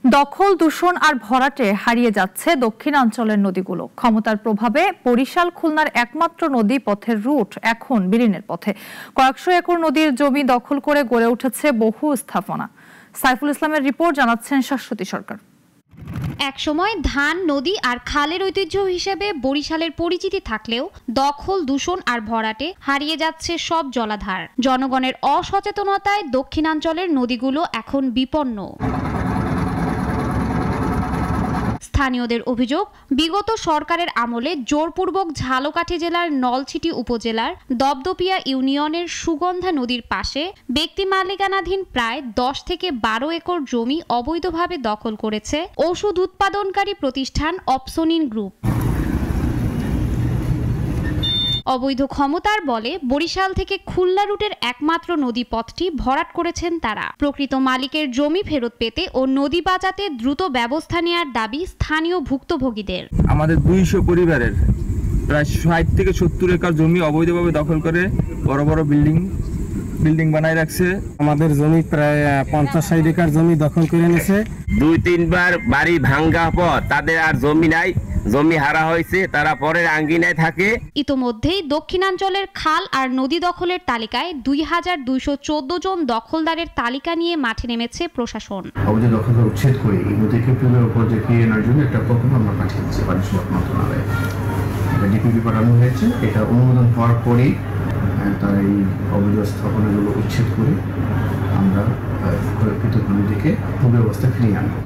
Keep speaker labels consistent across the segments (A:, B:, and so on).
A: দখল, দূষণ আর ভরাটে হারিয়ে যাচ্ছে দক্ষিণাঞ্চলের নদীগুলো। ক্ষমতার প্রভাবে বরিশাল, খুলনার একমাত্র নদী পথের রুট এখন বিলীনের পথে। কয়েকশো একর নদীর জমি দখল করে গড়ে উঠেছে বহু স্থাপনা। সাইফুল ইসলামের রিপোর্ট, জানাচ্ছেন শাশ্বতী সরকার।
B: একসময় ধান, নদী আর খালের ঐতিহ্য হিসেবে বরিশালের পরিচিতি থাকলেও দখল, দূষণ আর ভরাটে হারিয়ে যাচ্ছে সব জলাধার। জনগণের অসচেতনতায় দক্ষিণাঞ্চলের নদীগুলো এখন বিপন্ন। স্থানীয়দের অভিযোগ, বিগত সরকারের আমলে জোরপূর্বক ঝালকাঠি জেলার নলছিটি উপজেলার দপদপিয়া ইউনিয়নের সুগন্ধা নদীর পাশে ব্যক্তি মালিকানাধীন প্রায় 10 থেকে 12 একর জমি অবৈধভাবে দখল করেছে ওষুধ উৎপাদনকারী প্রতিষ্ঠান অপসোনিন গ্রুপ। অবৈধ ক্ষমতার বলে বরিশাল থেকে খুলনা রুটের একমাত্র নদী পথটি ভরাট করেছেন তারা। প্রকৃত মালিকের জমি ফেরত পেতে ও নদী বাঁচাতে দ্রুত ব্যবস্থা নেওয়ার দাবি স্থানীয় ভুক্তভোগীদের।
C: আমাদের 200 পরিবারের প্রায় 60 থেকে 70 একর জমি অবৈধভাবে দখল করে বড় বড় বিল্ডিং বানায় রাখছে।
D: আমাদের জমি প্রায় 50-60 একর জমি দখল করে নিয়েছে।
E: 2-3 বার বাড়ি ভাঙ্গা পর তাদের আর জমি নাই, জমি হারা হয়েছে, তারা পরের আঙ্গিনায় থাকে।
B: ইতোমধ্যেই দক্ষিণাঞ্চলের খাল আর নদী দখলের তালিকায় 2214 জন দখলদারের তালিকা নিয়ে মাঠে নেমেছে প্রশাসন।
F: অবৈধ দখল উচ্ছেদ করে এই নদীকে পুনর উপযোগী আনার জন্য একটা প্রকল্প আমরা পাঠিয়েছি বাণিজ্য মন্ত্রণালয়ে। ডিপিপি পাঠানো হয়েছে। এটা অনুমোদন হওয়ার পরেই তারা এই অবৈধ স্থাপনাগুলো উচ্ছেদ করে আমরা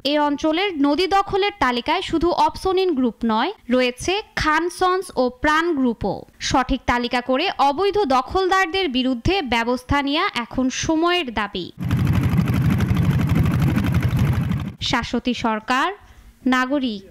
B: এই অঞ্চলের নদী দখলের তালিকায় শুধু অপসোনিন গ্রুপ নয়, রয়েছে খান সন্স ও প্রাণ গ্রুপও। সঠিক তালিকা করে অবৈধ দখলদারদের বিরুদ্ধে ব্যবস্থা নেওয়া এখন সময়ের দাবি। শাশ্বতী সরকার, নাগরিক।